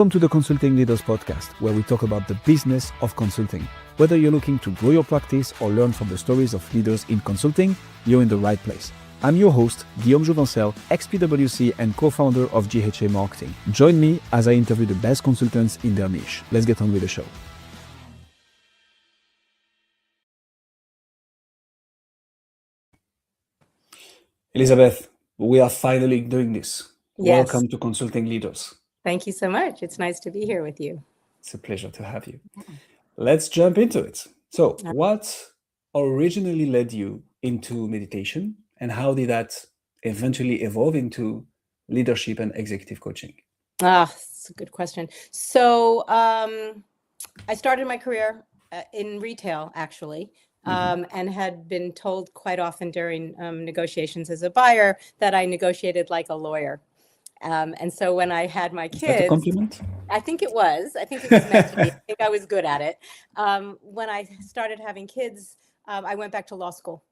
Welcome to the Consulting Leaders Podcast, where we talk about the business of consulting. Whether you're looking to grow your practice or learn from the stories of leaders in consulting, you're in the right place. I'm your host, Guillaume Jouvencel, ex-PwC and co-founder of GHA Marketing. Join me as I interview the best consultants in their niche. Let's get on with the show. Elizabeth, we are finally doing this. Yes. Welcome to Consulting Leaders. Thank you so much. It's nice to be here with you. It's a pleasure to have you. Let's jump into it. So, what originally led you into meditation, and how did that eventually evolve into leadership and executive coaching? That's a good question. So I started my career in retail, actually, and had been told quite often during negotiations as a buyer that I negotiated like a lawyer. And so when I had my kids, Is that a compliment? I think it was meant to be. I think I was good at it. When I started having kids, I went back to law school.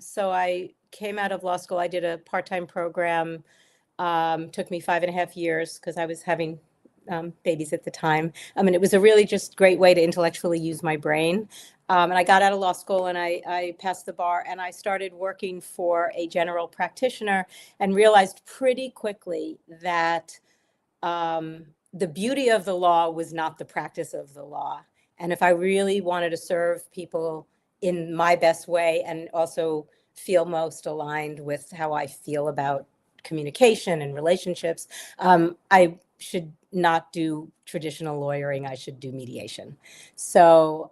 So I came out of law school. I did a part-time program. Took me 5.5 years because I was having babies at the time. And it was a really just great way to intellectually use my brain. And I got out of law school and I passed the bar, and I started working for a general practitioner and realized pretty quickly that the beauty of the law was not the practice of the law. And if I really wanted to serve people in my best way and also feel most aligned with how I feel about communication and relationships, I should not do traditional lawyering. I should do mediation. So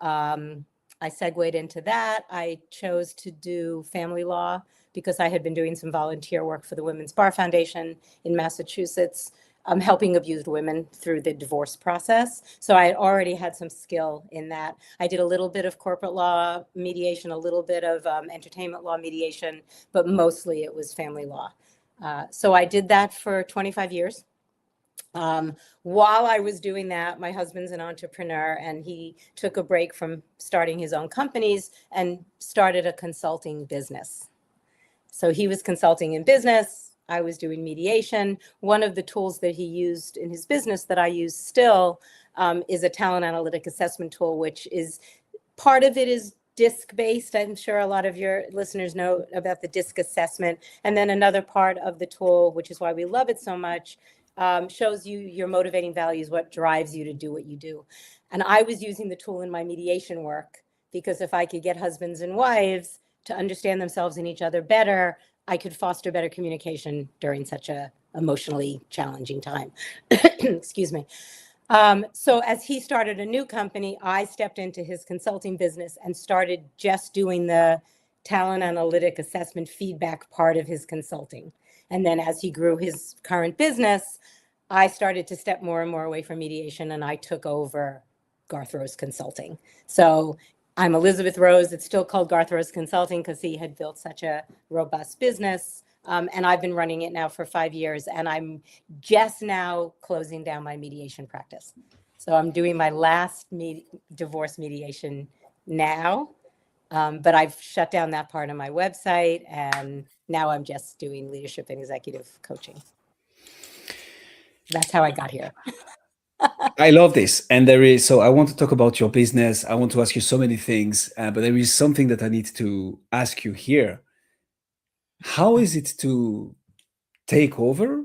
I segued into that. I chose to do family law because I had been doing some volunteer work for the Women's Bar Foundation in Massachusetts, helping abused women through the divorce process. So I already had some skill in that. I did a little bit of corporate law mediation, a little bit of entertainment law mediation, but mostly it was family law. So I did that for 25 years. While I was doing that, my husband's an entrepreneur, and he took a break from starting his own companies and started a consulting business. So he was consulting in business. I was doing mediation. One of the tools that he used in his business that I use still is a talent analytic assessment tool, which is part of it is DISC-based. I'm sure a lot of your listeners know about the DISC assessment. And then another part of the tool, which is why we love it so much, shows you your motivating values, what drives you to do what you do. And I was using the tool in my mediation work because if I could get husbands and wives to understand themselves and each other better, I could foster better communication during such a emotionally challenging time. Excuse me. So as he started a new company, I stepped into his consulting business and started just doing the talent analytic assessment feedback part of his consulting. And then as he grew his current business, I started to step more and more away from mediation, and I took over Garth Rose Consulting. So I'm Elizabeth Rose. It's still called Garth Rose Consulting because he had built such a robust business. And I've been running it now for 5 years, and I'm just now closing down my mediation practice. So I'm doing my last divorce mediation now, but I've shut down that part of my website, and now I'm just doing leadership and executive coaching. That's how I got here. I love this. And so I want to talk about your business. I want to ask you so many things, but there is something that I need to ask you here. How is it to take over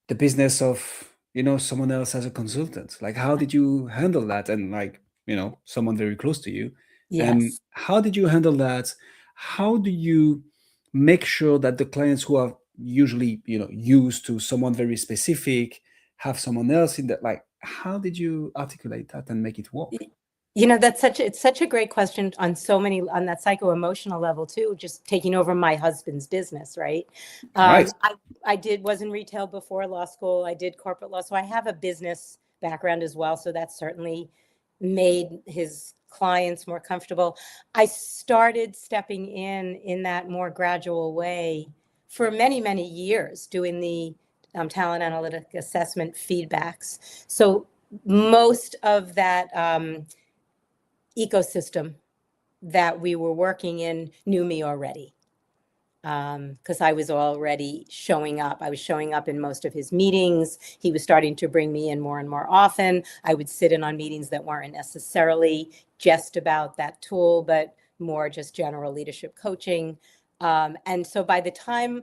the business of, someone else as a consultant? Like, how did you handle that? And someone very close to you. Yes. How did you handle that? How do you make sure that the clients who are usually, used to someone very specific have someone else in that? Like, how did you articulate that and make it work? It's such a great question on that psycho-emotional level too, just taking over my husband's business, right? Right. I was in retail before law school. I did corporate law. So I have a business background as well. So that certainly made his clients more comfortable. I started stepping in that more gradual way for many, many years, doing the talent analytic assessment feedbacks. So most of that ecosystem that we were working in knew me already. because I was already showing up. I was showing up in most of his meetings. He was starting to bring me in more and more often. I would sit in on meetings that weren't necessarily just about that tool, but more just general leadership coaching. And so by the time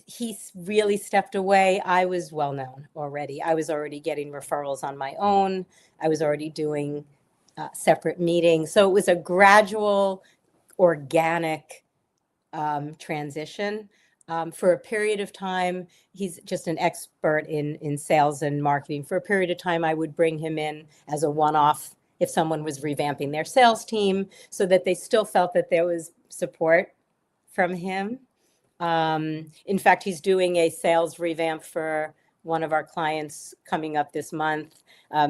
he really stepped away, I was well known already. I was already getting referrals on my own. I was already doing separate meetings. So it was a gradual, organic transition. For a period of time, he's just an expert in sales and marketing. For a period of time, I would bring him in as a one-off if someone was revamping their sales team, so that they still felt that there was support from him. In fact, he's doing a sales revamp for one of our clients coming up this month.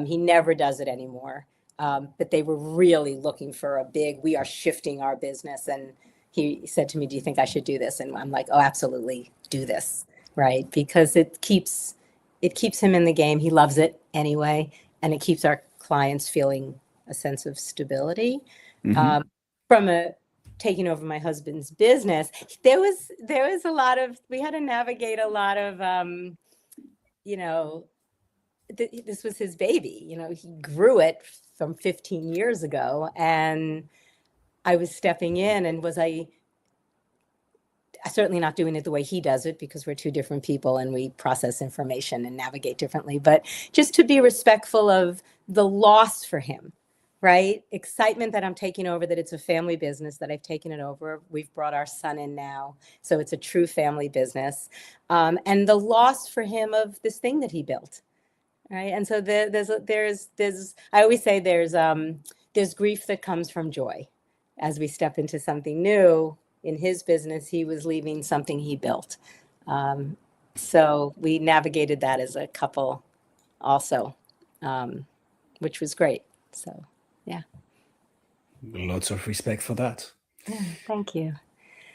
He never does it anymore, but they were really looking for a big, we are shifting our business. And he said to me, do you think I should do this? And I'm like, oh, absolutely, do this, right? Because it keeps him in the game. He loves it anyway. And it keeps our clients feeling a sense of stability. Mm-hmm. From taking over my husband's business, there was a lot of, we had to navigate a lot of, this was his baby. He grew it from 15 years ago, and I was stepping in, and was I certainly not doing it the way he does it, because we're two different people and we process information and navigate differently, but just to be respectful of the loss for him, right? Excitement that I'm taking over, that it's a family business, that I've taken it over. We've brought our son in now, so it's a true family business. And the loss for him of this thing that he built, right? And so there's I always say there's grief that comes from joy. As we step into something new in his business, he was leaving something he built. So we navigated that as a couple also, which was great. So, yeah. Lots of respect for that. Yeah, thank you.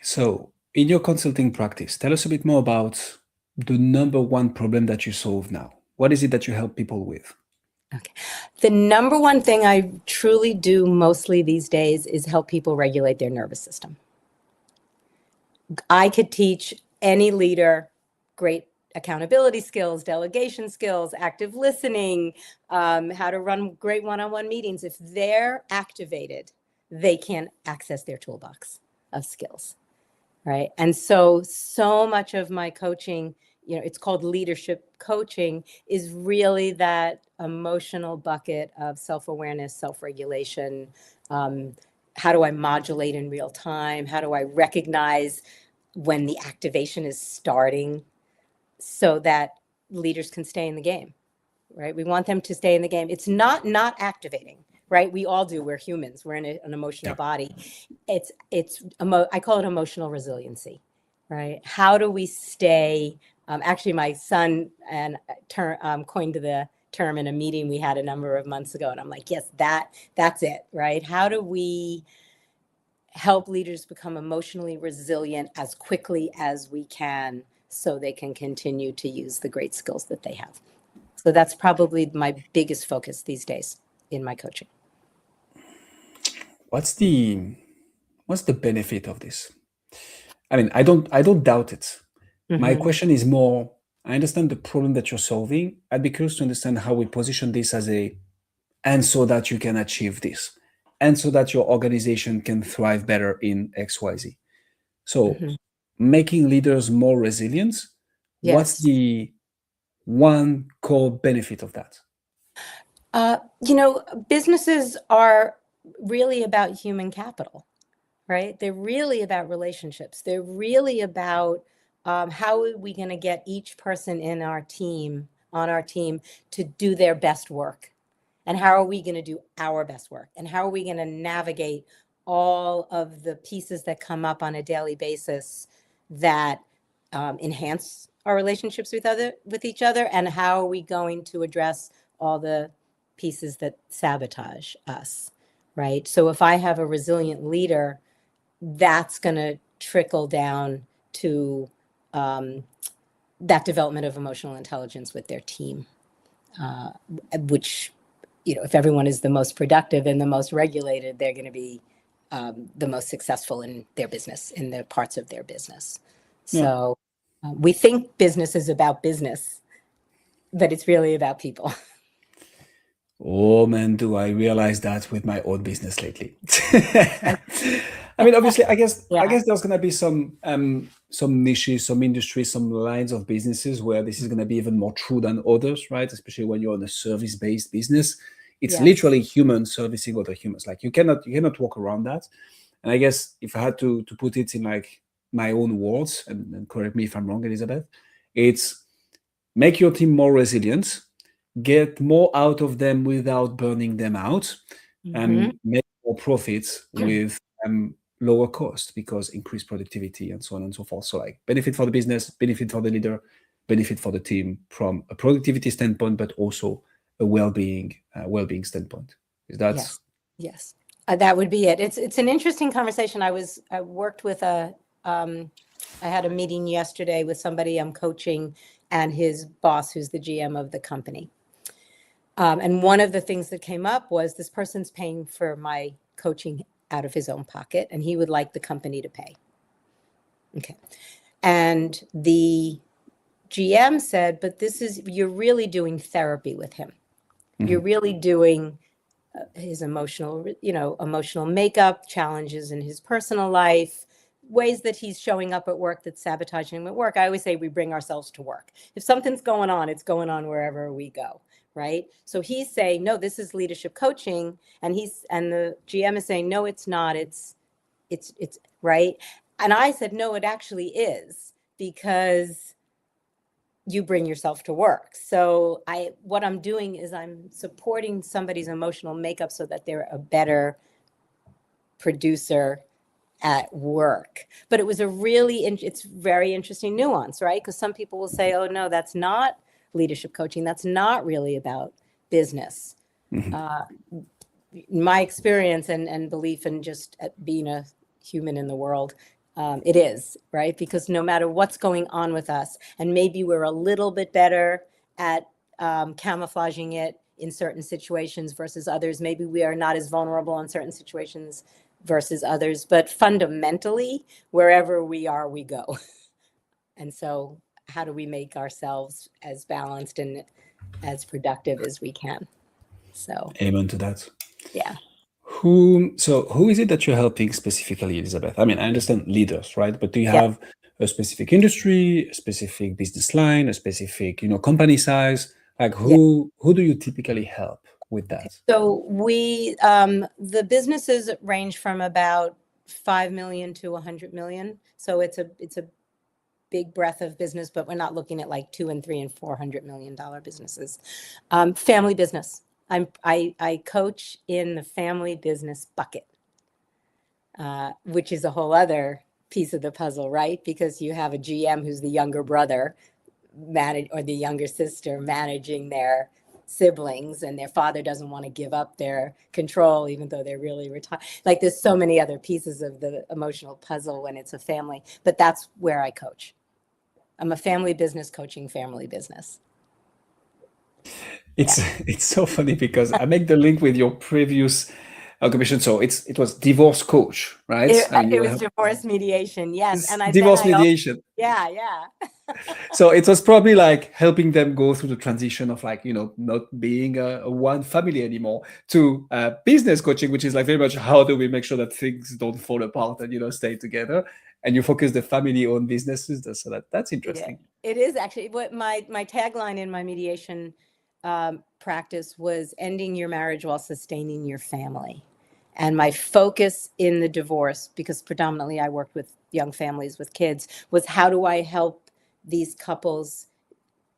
So, in your consulting practice, tell us a bit more about the number one problem that you solve now. What is it that you help people with? Okay. The number one thing I truly do mostly these days is help people regulate their nervous system. I could teach any leader great accountability skills, delegation skills, active listening, how to run great one-on-one meetings. If they're activated, they can access their toolbox of skills, right? And so much of my coaching, it's called leadership coaching, is really that emotional bucket of self-awareness, self-regulation. How do I modulate in real time? How do I recognize when the activation is starting so that leaders can stay in the game, right? We want them to stay in the game. It's not activating, right? We all do. We're humans. We're in an emotional body. I call it emotional resiliency, right? How do we stay? Actually, my son coined the term in a meeting we had a number of months ago, and I'm like, yes, that's it, right? How do we help leaders become emotionally resilient as quickly as we can, so they can continue to use the great skills that they have? So that's probably my biggest focus these days in my coaching. What's the benefit of this? I mean, I don't doubt it. Mm-hmm. My question is more, I understand the problem that you're solving. I'd be curious to understand how we position this as and so that you can achieve this, and so that your organization can thrive better in XYZ. So making leaders more resilient, yes. What's the one core benefit of that? Businesses are really about human capital, right? They're really about relationships. They're really about how are we going to get each person on our team to do their best work? And how are we going to do our best work? And how are we going to navigate all of the pieces that come up on a daily basis that enhance our relationships with each other? And how are we going to address all the pieces that sabotage us, right? So if I have a resilient leader, that's going to trickle down to that development of emotional intelligence with their team, which, if everyone is the most productive and the most regulated, they're going to be the most successful in their business, in the parts of their business. Yeah. So we think business is about business, but it's really about people. Oh man, do I realize that with my own business lately. I mean, obviously, I guess Yeah. there's gonna be some niches, some industries, some lines of businesses where this is gonna be even more true than others, right? Especially when you're in a service-based business. It's Yes. literally humans servicing other humans. Like you cannot walk around that. And I guess if I had to put it in like my own words, and correct me if I'm wrong, Elizabeth, it's make your team more resilient, get more out of them without burning them out, and make more profits with lower cost because increased productivity and so on and so forth. So like benefit for the business, benefit for the leader, benefit for the team from a productivity standpoint, but also a well-being standpoint. Is that? Yes. Yes. That would be it. It's an interesting conversation. I worked with I had a meeting yesterday with somebody I'm coaching and his boss, who's the GM of the company. And one of the things that came up was this person's paying for my coaching out of his own pocket, and he would like the company to pay. Okay. And the GM said, but you're really doing therapy with him. Mm-hmm. You're really doing his emotional makeup, challenges in his personal life, ways that he's showing up at work that's sabotaging him at work. I always say we bring ourselves to work. If something's going on, it's going on wherever we go, right? So he's saying, no, this is leadership coaching. And the GM is saying, no, it's not. It's right. And I said, no, it actually is, because you bring yourself to work. So what I'm doing is I'm supporting somebody's emotional makeup so that they're a better producer at work. But it was it's very interesting nuance, right? Because some people will say, oh no, that's not leadership coaching. That's not really about business. Mm-hmm. My experience and belief in just being a human in the world, it is, right? Because no matter what's going on with us, and maybe we're a little bit better at camouflaging it in certain situations versus others. Maybe we are not as vulnerable in certain situations versus others, but fundamentally, wherever we are, we go. And so how do we make ourselves as balanced and as productive as we can? So amen to that. Yeah. Who is it that you're helping specifically, Elizabeth? I mean, I understand leaders, right? But do you have a specific industry, a specific business line, a specific, company size? Like who do you typically help with that? So the businesses range from about 5 million to 100 million. So it's a big breadth of business, but we're not looking at like $200 and $300 and $400 million businesses. Family business. I coach in the family business bucket, which is a whole other piece of the puzzle, right? Because you have a GM who's the younger brother or the younger sister managing their siblings, and their father doesn't want to give up their control, even though they're really retired. Like there's so many other pieces of the emotional puzzle when it's a family, but that's where I coach. I'm a family business coaching family business. It's so funny because I make the link with your previous occupation. So it was divorce coach, right? It was divorce mediation, yes. And divorce mediation. Yeah. So it was probably like helping them go through the transition of like, not being a one family anymore to business coaching, which is like very much how do we make sure that things don't fall apart and, stay together. And you focus the family-owned businesses. So that's interesting. Yeah, it is actually. What my tagline in my mediation practice was ending your marriage while sustaining your family. And my focus in the divorce, because predominantly I worked with young families with kids, was how do I help these couples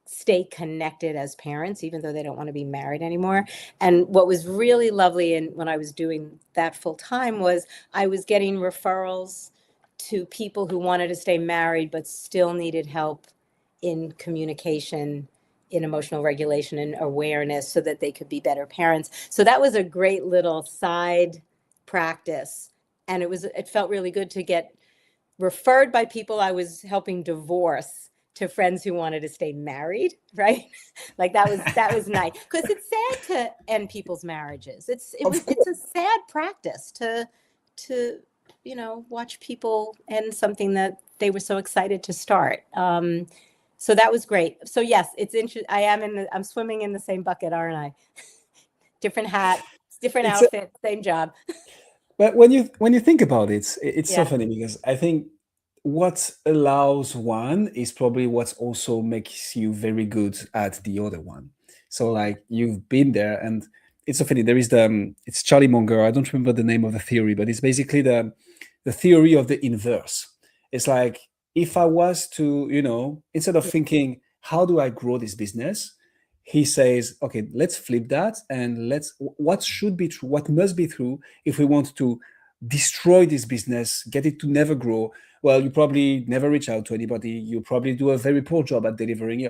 stay connected as parents, even though they don't want to be married anymore. And what was really lovely when I was doing that full time was I was getting referrals to people who wanted to stay married but still needed help in communication, in emotional regulation and awareness so that they could be better parents. So that was a great little side practice. And it felt really good to get referred by people I was helping divorce to friends who wanted to stay married, right? Like that was nice, because it's sad to end people's marriages. It's a sad practice to to, watch people end something that they were so excited to start. So that was great. So yes, it's interesting. I'm swimming in the same bucket, aren't I? Different hat, different It's outfit, same job. But when you think about it, it's so Yeah. funny because I think what allows one is probably what also makes you very good at the other one. So like you've been there, and it's so funny. There is it's Charlie Munger. I don't remember the name of the theory, but it's basically the theory of the inverse. It's like if I was to, instead of thinking how do I grow this business, he says, okay, let's flip that, and what should be true, what must be true if we want to destroy this business, get it to never grow. Well, you probably never reach out to anybody. You probably do a very poor job at delivering.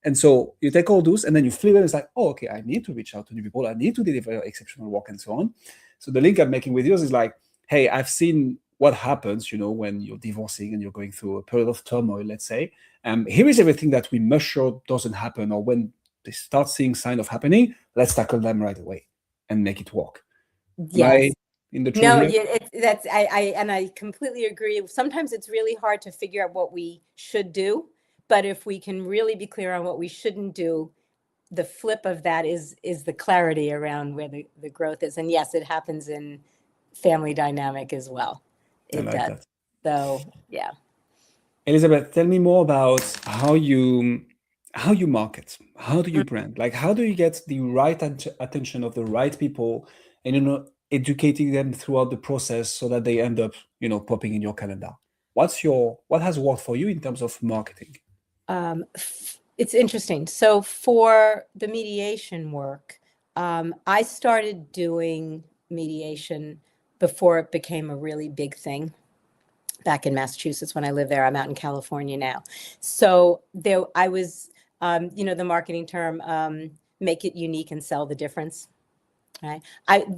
And so you take all those and then you flip it. It's like, oh, okay, I need to reach out to new people. I need to deliver exceptional work and so on. So the link I'm making with yours is like, hey, I've seen what happens, when you're divorcing and you're going through a period of turmoil, let's say. Here is everything that we must sure doesn't happen, or when they start seeing sign of happening, let's tackle them right away and make it work. Am I in the truth No, here? I completely agree. Sometimes it's really hard to figure out what we should do, but if we can really be clear on what we shouldn't do, the flip of that is the clarity around where the growth is. And yes, it happens in family dynamic as well. I like that. So yeah. Elizabeth, tell me more about how you market. How do you brand? Like, how do you get the right attention of the right people, and educating them throughout the process so that they end up popping in your calendar? What has worked for you in terms of marketing? It's interesting. So for the mediation work, I started doing mediation before it became a really big thing. Back in Massachusetts when I lived there. I'm out in California now. So I was, the marketing term, make it unique and sell the difference. Right?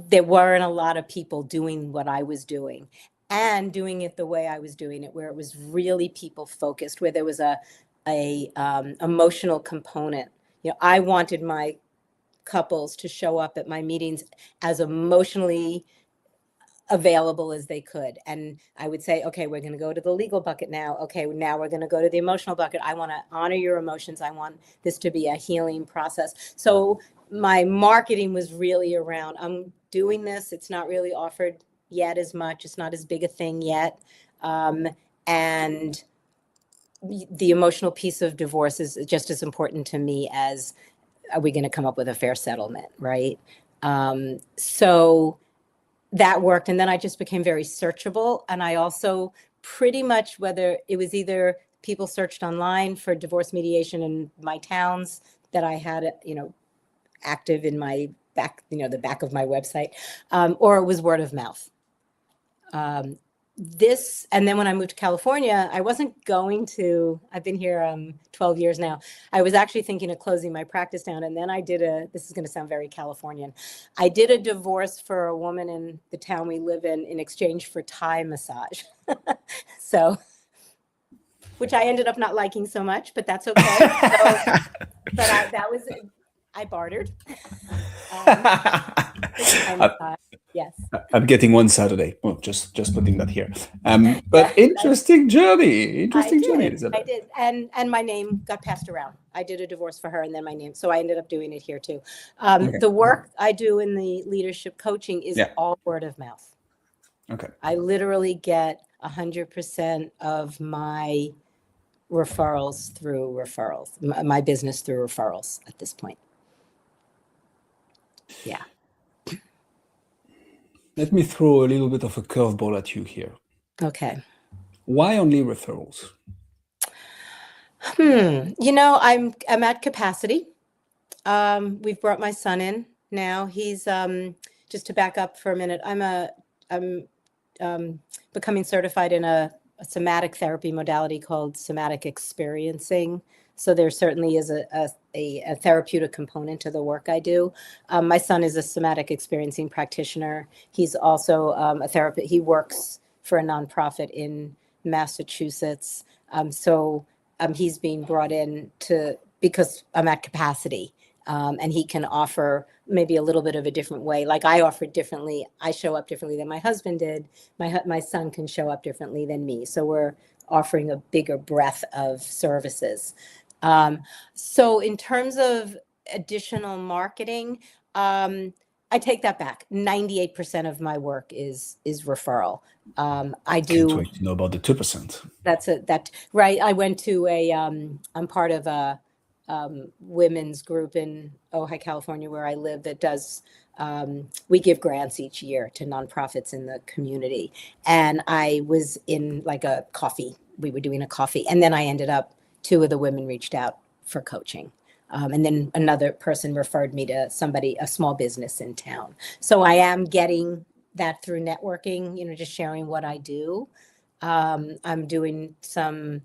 There weren't a lot of people doing what I was doing and doing it the way I was doing it, where it was really people focused, where there was a emotional component. I wanted my couples to show up at my meetings as emotionally available as they could. And I would say, okay, we're going to go to the legal bucket now. Okay, now we're going to go to the emotional bucket. I want to honor your emotions. I want this to be a healing process. So my marketing was really around, I'm doing this. It's not really offered yet as much. It's not as big a thing yet. And the emotional piece of divorce is just as important to me as, are we going to come up with a fair settlement, right? So that worked. And then I just became very searchable. And I also pretty much, whether it was either people searched online for divorce mediation in my towns that I had, active in my back, the back of my website, or it was word of mouth. And then when I moved to California, I wasn't going to, I've been here 12 years now. I was actually thinking of closing my practice down. And then I did this is going to sound very Californian. I did a divorce for a woman in the town we live in exchange for Thai massage. So, which I ended up not liking so much, but that's okay. I bartered. Yes. I'm getting one Saturday. Well, just putting that here. But interesting journey. Interesting journey, Elizabeth. I did. And my name got passed around. I did a divorce for her and then my name. So I ended up doing it here too. Okay. The work I do in the leadership coaching is all word of mouth. Okay. I literally get 100% of my referrals through referrals, my business through referrals at this point. Yeah. Let me throw a little bit of a curveball at you here. Okay. Why only referrals? I'm at capacity. We've brought my son in now. He's just to back up for a minute. I'm becoming certified in a somatic therapy modality called somatic experiencing. So there certainly is a therapeutic component to the work I do. My son is a somatic experiencing practitioner. He's also a therapist. He works for a nonprofit in Massachusetts. So he's being brought in because I'm at capacity. And he can offer maybe a little bit of a different way. Like I offer differently. I show up differently than my husband did. My son can show up differently than me. So we're offering a bigger breadth of services. So in terms of additional marketing, I take that back. 98% of my work is referral. I Can't do. wait to know about the 2%. Right. I went to I'm part of a women's group in Ojai, California, where I live, that does, we give grants each year to nonprofits in the community. And I was in like a coffee, we were doing a coffee. And then I ended up, two of the women reached out for coaching. And then another person referred me to somebody, a small business in town. So I am getting that through networking, just sharing what I do. I'm doing some,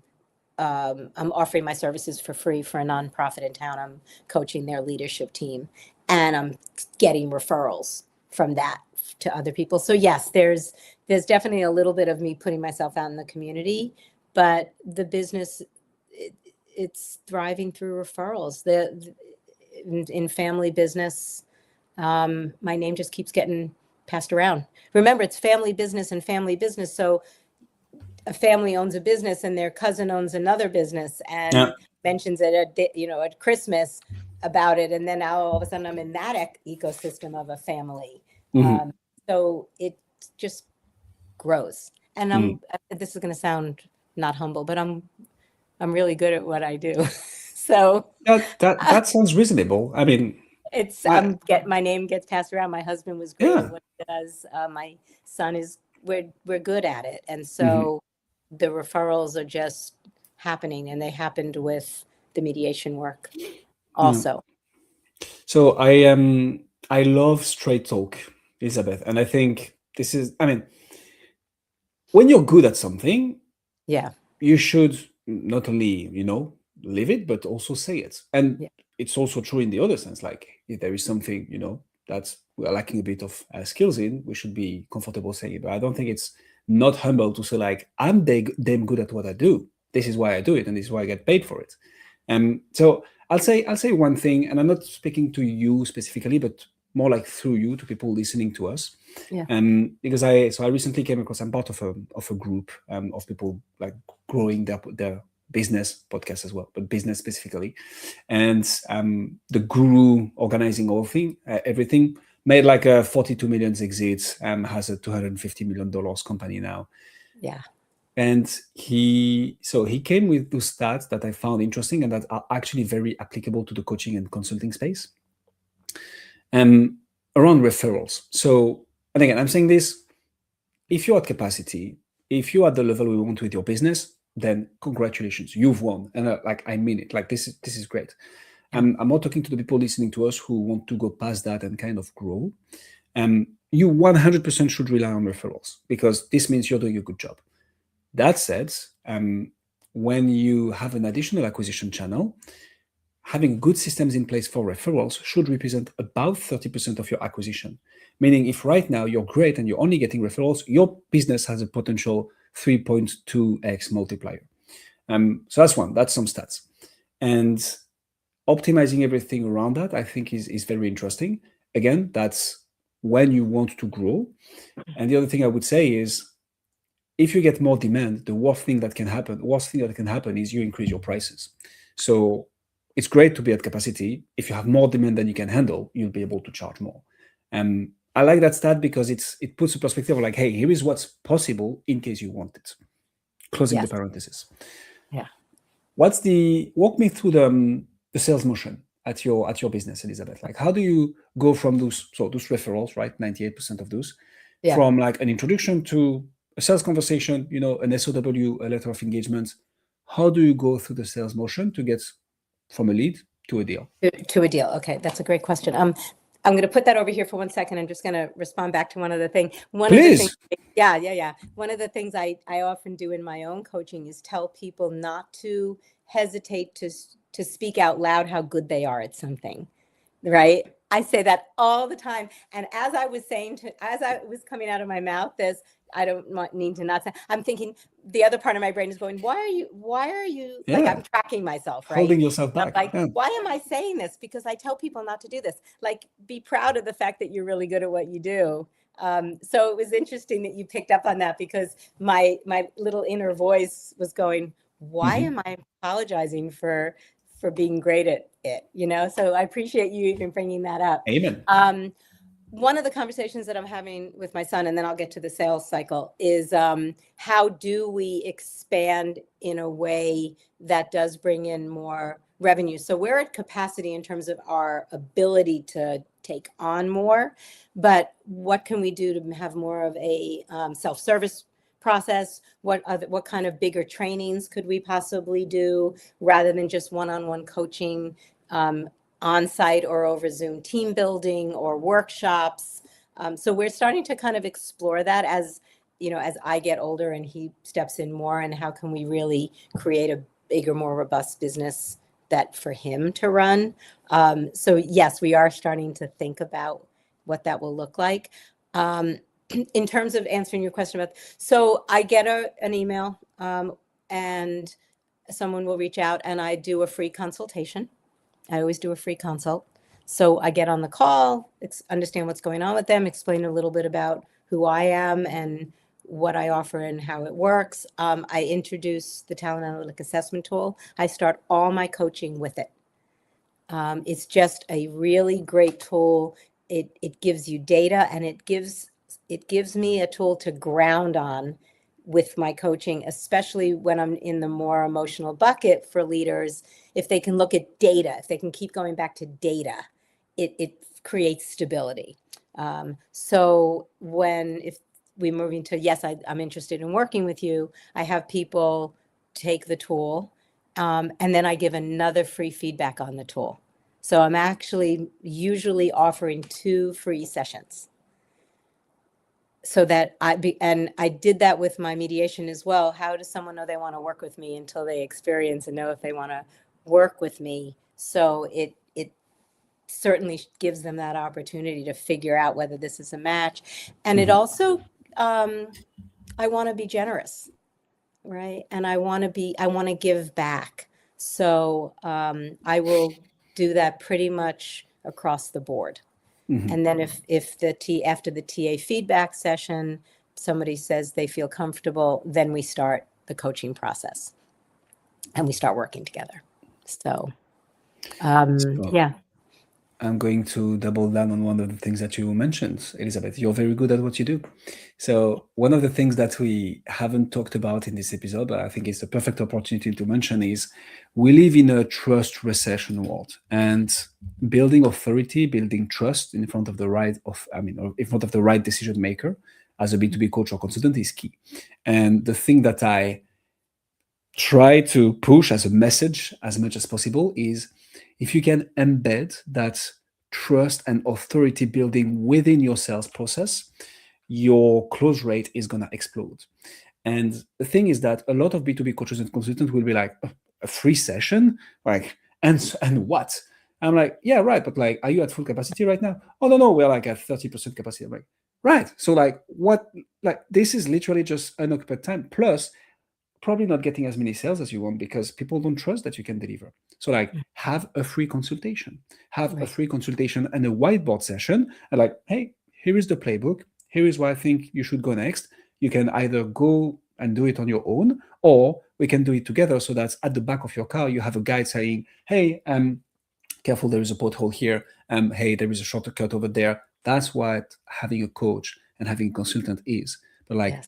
I'm offering my services for free for a nonprofit in town. I'm coaching their leadership team, and I'm getting referrals from that to other people. So yes, there's definitely a little bit of me putting myself out in the community, but the business, it's thriving through referrals. In family business, my name just keeps getting passed around. Remember, it's family business and family business. So a family owns a business and their cousin owns another business and mentions it at Christmas about it. And then now all of a sudden I'm in that ecosystem of a family. Mm-hmm. So it just grows. And this is going to sound not humble, but I'm really good at what I do. So that sounds reasonable. I mean, it's my name gets passed around. My husband was great at what he does. My son we're good at it. And so the referrals are just happening, and they happened with the mediation work also. So I love straight talk, Elizabeth, and I think this is, I mean, when you're good at something, you should not only live it, but also say it. And it's also true in the other sense, like if there is something that we're lacking a bit of skills in, we should be comfortable saying it. But I don't think it's not humble to say, like, I'm damn good at what I do. This is why I do it, and this is why I get paid for it. So I'll say one thing, and I'm not speaking to you specifically, but more like through you to people listening to us. Because I recently came across, I'm part of a group of people like growing their business podcast as well, but business specifically. And the guru organizing everything made like a 42 million exit, has a $250 million company now. And he came with those stats that I found interesting and that are actually very applicable to the coaching and consulting space. Around referrals. So, and again, I'm saying this, if you're at capacity, if you're at the level we want with your business, then congratulations, you've won. And I mean it, like this is great. I'm not talking to the people listening to us who want to go past that and kind of grow. You 100% should rely on referrals, because this means you're doing a good job. That said, when you have an additional acquisition channel, having good systems in place for referrals should represent about 30% of your acquisition. Meaning if right now you're great and you're only getting referrals, your business has a potential 3.2x multiplier. So that's some stats. And optimizing everything around that, I think is very interesting. Again, that's when you want to grow. And the other thing I would say is, if you get more demand, the worst thing that can happen is you increase your prices. So it's great to be at capacity. If you have more demand than you can handle, you'll be able to charge more. I like that stat because it puts a perspective of like, hey, here is what's possible in case you want it. Closing the parenthesis. Walk me through the sales motion at your business, Elizabeth. Like, how do you go from those referrals, right? 98% of those, from like an introduction to a sales conversation, an SOW, a letter of engagement. How do you go through the sales motion to get from a lead to a deal? To a deal. Okay, that's a great question. I'm going to put that over here for 1 second. I'm just going to respond back to one other thing. Please. One of the things I often do in my own coaching is tell people not to hesitate to speak out loud how good they are at something, right? I say that all the time. And as I was coming out of my mouth, I don't need to not say, I'm thinking the other part of my brain is going, why are you like, Yeah. I'm tracking myself, right? Holding yourself I'm back. like, Yeah. why am I saying this? Because I tell people not to do this. Like, be proud of the fact that you're really good at what you do. So it was interesting that you picked up on that, because my little inner voice was going, why am I apologizing for being great at it? So I appreciate you even bringing that up. Amen. One of the conversations that I'm having with my son, and then I'll get to the sales cycle, is how do we expand in a way that does bring in more revenue? So we're at capacity in terms of our ability to take on more, but what can we do to have more of a self-service process? What kind of bigger trainings could we possibly do, rather than just one-on-one coaching, on-site or over Zoom team building or workshops? So we're starting to kind of explore that as I get older and he steps in more, and how can we really create a bigger, more robust business that for him to run. So yes, we are starting to think about what that will look like. In terms of answering your question about, so I get an email, and someone will reach out, and I do a free consultation. I always do a free consult. So I get on the call, understand what's going on with them, explain a little bit about who I am and what I offer and how it works. I introduce the talent analytic assessment tool. I start all my coaching with it. It's just a really great tool. It gives you data, and it gives me a tool to ground on with my coaching, especially when I'm in the more emotional bucket for leaders. If they can look at data, if they can keep going back to data, it creates stability. So if we move into, yes, I'm interested in working with you, I have people take the tool, and then I give another free feedback on the tool. So I'm actually usually offering 2 free sessions. So that and I did that with my mediation as well. How does someone know they want to work with me until they experience and know if they want to work with me? So it certainly gives them that opportunity to figure out whether this is a match. And it also, I want to be generous, right? And I want to give back. So I will do that pretty much across the board. And then if after the TA feedback session, somebody says they feel comfortable, then we start the coaching process and we start working together. So, yeah. I'm going to double down on one of the things that you mentioned, Elizabeth. You're very good at what you do. So one of the things that we haven't talked about in this episode, but I think it's the perfect opportunity to mention, is we live in a trust recession world, and building authority, building trust in front of the right decision maker as a B2B coach or consultant is key. And the thing that I try to push as a message as much as possible is, if you can embed that trust and authority building within your sales process, your close rate is going to explode. And the thing is that a lot of B2B coaches and consultants will be like, a free session? Like, and what? I'm like, yeah, right. But like, are you at full capacity right now? Oh, no, we're like at 30% capacity. I'm like, right. So like, what? Like, this is literally just unoccupied time. Plus, probably not getting as many sales as you want because people don't trust that you can deliver. So like, have a free consultation, and a whiteboard session, and like, hey, here is the playbook. Here is where I think you should go next. You can either go and do it on your own, or we can do it together, so that at the back of your car, you have a guide saying, hey, careful, there is a pothole here. Hey, there is a shortcut over there. That's what having a coach and having a consultant is. But like,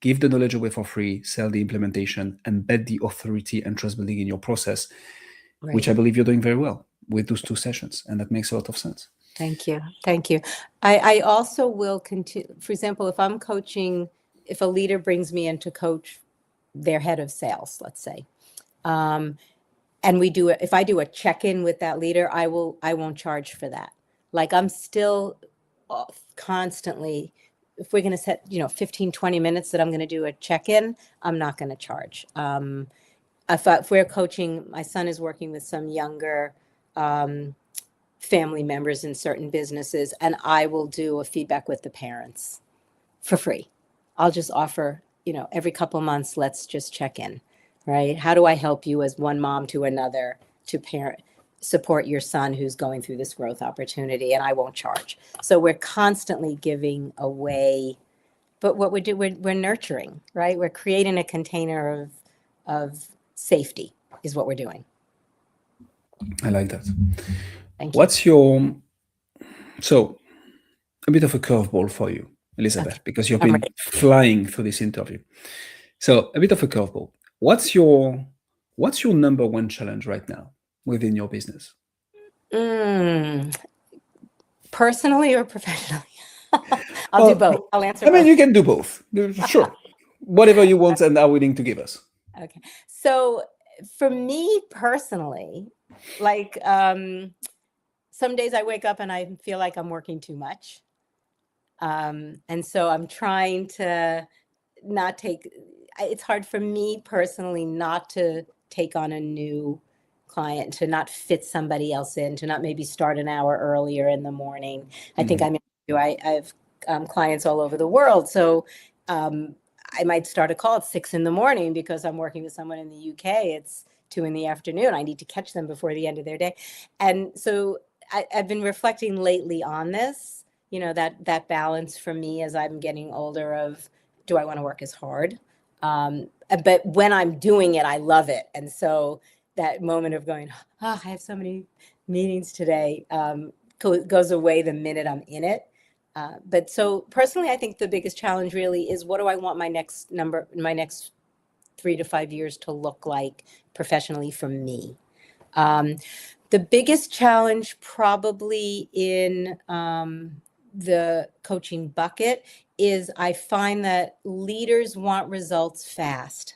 give the knowledge away for free, sell the implementation, embed the authority and trust building in your process, which I believe you're doing very well with those 2 sessions. And that makes a lot of sense. Thank you. Thank you. I also will continue. For example, if I'm coaching, if a leader brings me in to coach their head of sales, let's say, and if I do a check-in with that leader, I won't charge for that. Like, I'm still constantly, if we're going to set, 15, 20 minutes that I'm going to do a check-in, I'm not going to charge. If we're coaching, my son is working with some younger family members in certain businesses, and I will do a feedback with the parents for free. I'll just offer, every couple months, let's just check in, right? How do I help you as one mom to another to support your son who's going through this growth opportunity? And I won't charge. So we're constantly giving away, but what we do, we're nurturing, right? We're creating a container of safety is what we're doing. I like that. Thank you. So a bit of a curveball for you, Elizabeth, Okay. because you've I'm been ready. flying through this interview. So a bit of a curveball. What's your number one challenge right now within your business? Personally or professionally? I'll do both. I'll answer both. You can do both. Sure. Whatever you want and are willing to give us. Okay. So for me personally, like some days I wake up and I feel like I'm working too much. And so I'm trying to not take, it's hard for me personally not to take on a new client, to not fit somebody else in, to not maybe start an hour earlier in the morning. I think I have clients all over the world. So I might start a call at 6 a.m. because I'm working with someone in the UK. It's 2 p.m. I need to catch them before the end of their day. And so I've been reflecting lately on this, that balance for me as I'm getting older of, do I want to work as hard? But when I'm doing it, I love it. And so that moment of going, I have so many meetings today, goes away the minute I'm in it. But so personally, I think the biggest challenge really is, what do I want my next 3 to 5 years to look like professionally for me? The biggest challenge probably in the coaching bucket is I find that leaders want results fast.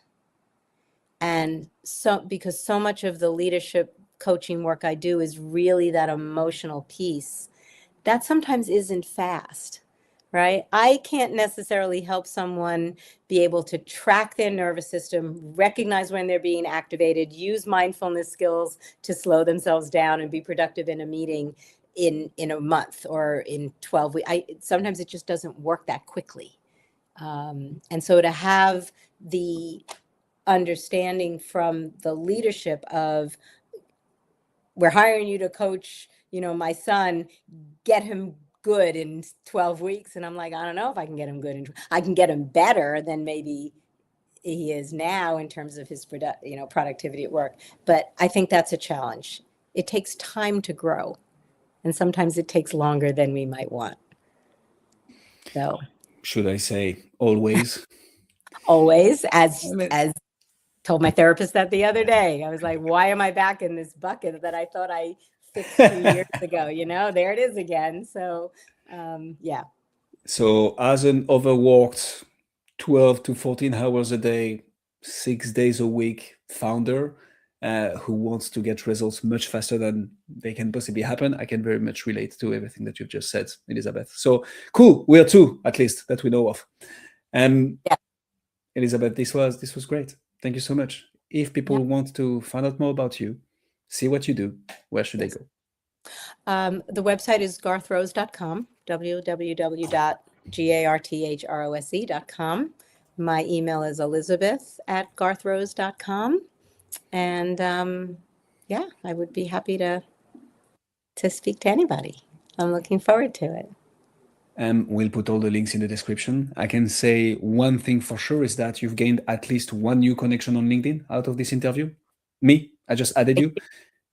And so, because so much of the leadership coaching work I do is really that emotional piece, that sometimes isn't fast, right? I can't necessarily help someone be able to track their nervous system, recognize when they're being activated, use mindfulness skills to slow themselves down and be productive in a meeting in a month or in 12 weeks. Sometimes it just doesn't work that quickly. And so to have the understanding from the leadership of, we're hiring you to coach, my son, get him good in 12 weeks. And I'm like, I don't know if I can get him good. I can get him better than maybe he is now in terms of his productivity at work. But I think that's a challenge. It takes time to grow. And sometimes it takes longer than we might want. So should I say always? Always, as told my therapist that the other day. I was like, why am I back in this bucket that I thought I fixed 2 years ago? There it is again. So, yeah. So as an overworked 12 to 14 hours a day, 6 days a week founder who wants to get results much faster than they can possibly happen, I can very much relate to everything that you've just said, Elizabeth. So cool. We are two, at least, that we know of. Yeah. Elizabeth, this was great. Thank you so much. If people want to find out more about you, see what you do, where should they go? The website is garthrose.com, www.garthrose.com. My email is elizabeth@garthrose.com. And I would be happy to speak to anybody. I'm looking forward to it. We'll put all the links in the description. I can say one thing for sure is that you've gained at least one new connection on LinkedIn out of this interview. Me, I just added you.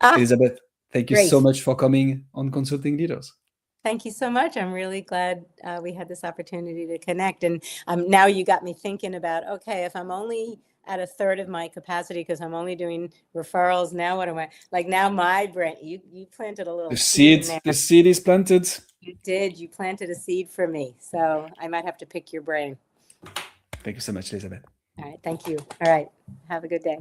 Elizabeth, thank you so much for coming on Consulting Leaders. Thank you so much. I'm really glad we had this opportunity to connect. And now you got me thinking about, okay, if I'm only at a third of my capacity because I'm only doing referrals, now what am I, like now my brain, you planted a little seed in there. The seed is planted. You did. You planted a seed for me. So I might have to pick your brain. Thank you so much, Elizabeth. All right. Thank you. All right. Have a good day.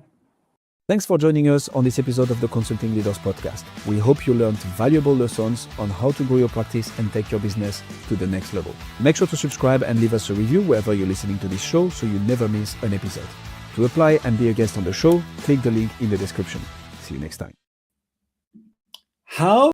Thanks for joining us on this episode of the Consulting Leaders Podcast. We hope you learned valuable lessons on how to grow your practice and take your business to the next level. Make sure to subscribe and leave us a review wherever you're listening to this show so you never miss an episode. To apply and be a guest on the show, click the link in the description. See you next time. How